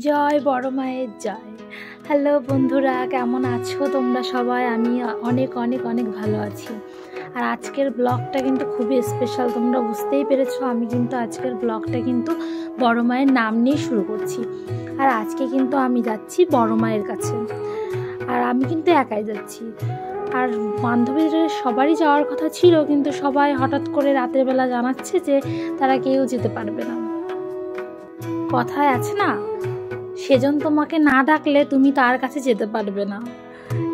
জয় বড় মায়ের জয়। হ্যালো বন্ধুরা, কেমন আছো তোমরা সবাই? আমি অনেক অনেক অনেক ভালো আছি। আর আজকের ব্লগটা কিন্তু খুবই স্পেশাল, তোমরা বুঝতেই পেরেছো। আমি কিন্তু আজকের ব্লগটা কিন্তু বড় মায়ের নাম নিয়ে শুরু করছি। আর আজকে কিন্তু আমি যাচ্ছি বড় মায়ের কাছে, আর আমি কিন্তু একাই যাচ্ছি। আর বান্ধবীদের সবারই যাওয়ার কথা ছিল, কিন্তু সবাই হঠাৎ করে রাতের বেলা জানাচ্ছে যে তারা কেউ যেতে পারবে না। কথায় আছে না, সেজন তোমাকে না ডাকলে তুমি তার কাছে যেতে পারবে না।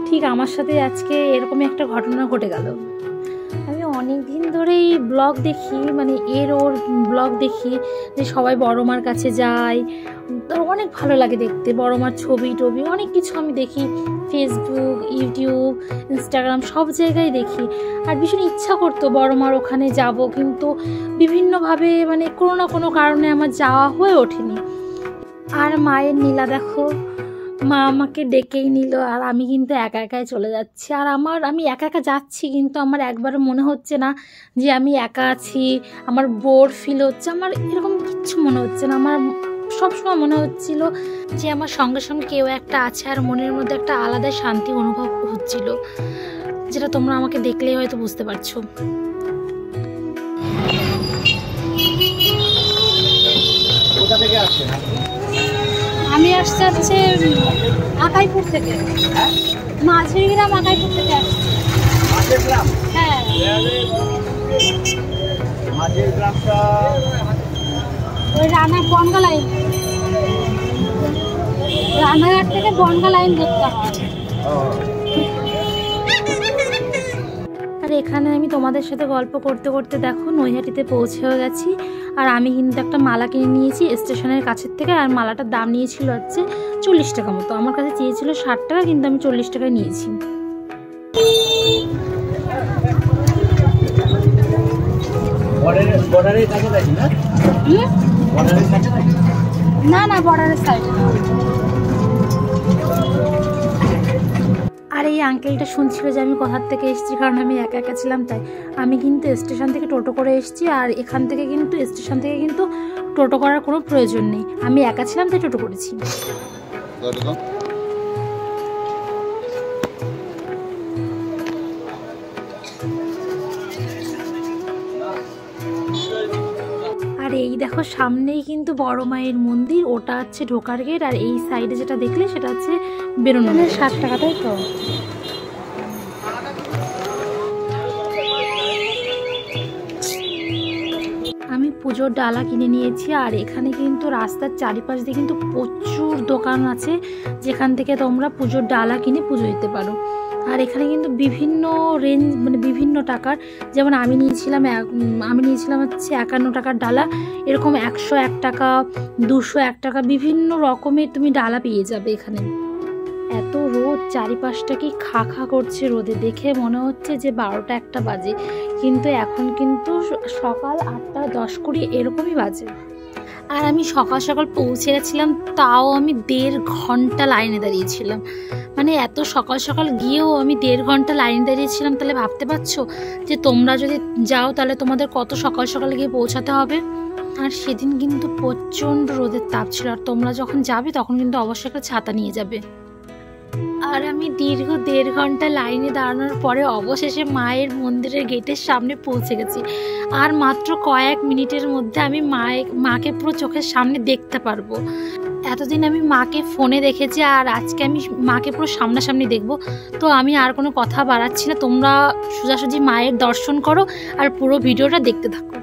ঠিক আমার সাথে আজকে এরকমই একটা ঘটনা ঘটে গেল। আমি অনেক দিন ধরেই ব্লগ দেখি, মানে ওর ব্লগ দেখি যে সবাই বড় মার কাছে যায়। তো অনেক ভালো লাগে দেখতে, বড় মার ছবি টবি অনেক কিছু আমি দেখি, ফেসবুক, ইউটিউব, ইনস্টাগ্রাম সব জায়গায় দেখি। আর ভীষণ ইচ্ছা করতো বড় মার ওখানে যাব, কিন্তু বিভিন্নভাবে মানে কোনো না কোনো কারণে আমার যাওয়া হয়ে ওঠেনি। আর মায়ের নীলা দেখো, মা আমাকে ডেকেই নিল, আর আমি কিন্তু একা একাই চলে যাচ্ছি। আর আমি একা একা যাচ্ছি, কিন্তু আমার একবারও মনে হচ্ছে না যে আমি একা আছি, আমার বোর ফিল হচ্ছে, আমার এরকম কিচ্ছু মনে হচ্ছে না। আমার সবসময় মনে হচ্ছিল যে আমার সঙ্গে সঙ্গে কেউ একটা আছে, আর মনের মধ্যে একটা আলাদা শান্তি অনুভব হচ্ছিল, যেটা তোমরা আমাকে দেখলেই হয়তো বুঝতে পারছো। কোথা থেকে আসছেন? আমি আসছি হচ্ছে আকাইপুর থেকে। মাঝের গ্রাম আকাইপুর থেকে আসছি। মাঝের গ্রাম? হ্যাঁ। মাঝের গ্রামটা ওই বনগা লাইন, রানাঘাট থেকে বনগা লাইন ধরতে হয়। আর এখানে আমি তোমাদের সাথে গল্প করতে করতে দেখো নৈহাটিতে পৌঁছেও গেছি। আর আমি কিন্তু একটা মালা কিনে নিয়েছি স্টেশনের কাছের থেকে। আর মালাটার দাম নিয়েছিল হচ্ছে 40 টাকা মতো। আমার কাছে চেয়েছিল 60 টাকা, কিন্তু আমি 40 টাকায় নিয়েছি। না না, বর্ডারের সাইডে। আর এই আঙ্কেলটা শুনছিল যে আমি কোথার থেকে এসেছি, কারণ আমি একা একা ছিলাম, তাই আমি কিন্তু স্টেশন থেকে টোটো করে এসেছি। আর এখান থেকে কিন্তু স্টেশন থেকে কিন্তু টোটো করার কোনো প্রয়োজন নেই, আমি একা ছিলাম তাই টোটো করেছি। আর এই দেখো সামনেই কিন্তু বড় মায়ের মন্দির, ওটা হচ্ছে ঢোকার গেট। আর এই সাইডে যেটা দেখলে সেটা হচ্ছে বেরোনো। 60 টাকা, তাই তো? আমি পুজোর ডালা কিনে নিয়েছি। আর এখানে কিন্তু রাস্তার চারিপাশ দিয়ে কিন্তু প্রচুর দোকান আছে, যেখান থেকে তোমরা পুজোর ডালা কিনে পুজো দিতে পারো। আর এখানে কিন্তু বিভিন্ন রেঞ্জ, মানে বিভিন্ন টাকার, যেমন আমি নিয়েছিলাম হচ্ছে 51 টাকার ডালা, এরকম 101 টাকা, 201 টাকা, বিভিন্ন রকমের তুমি ডালা পেয়ে যাবে এখানে। এত রোদ, চারিপাশটা কি খা খা করছে রোদে, দেখে মনে হচ্ছে যে 12টা 1টা বাজে, কিন্তু এখন কিন্তু সকাল 8টা 10 20 এরকমই বাজে। আর আমি সকাল সকাল পৌঁছে গেছিলাম, তাও আমি 1.5 ঘন্টা লাইনে দাঁড়িয়েছিলাম। মানে এত সকাল সকাল গিয়েও আমি 1.5 ঘন্টা লাইনে দাঁড়িয়েছিলাম। তাহলে ভাবতে পারছো যে তোমরা যদি যাও তাহলে তোমাদের কত সকাল সকাল গিয়ে পৌঁছাতে হবে। আর সেদিন কিন্তু প্রচণ্ড রোদের তাপ ছিল, আর তোমরা যখন যাবে তখন কিন্তু অবশ্যই একটা ছাতা নিয়ে যাবে। আর আমি দীর্ঘ 1.5 ঘন্টা লাইনে দাঁড়ানোর পরে অবশেষে মায়ের মন্দিরের গেটের সামনে পৌঁছে গেছি। আর মাত্র কয়েক মিনিটের মধ্যে আমি মাকে পুরো চোখের সামনে দেখতে পারবো। এতদিন আমি মাকে ফোনে দেখেছি, আর আজকে আমি মাকে পুরো সামনাসামনি দেখবো। তো আমি আর কোনো কথা বাড়াচ্ছি না, তোমরা সোজাসুজি মায়ের দর্শন করো আর পুরো ভিডিওটা দেখতে থাকো।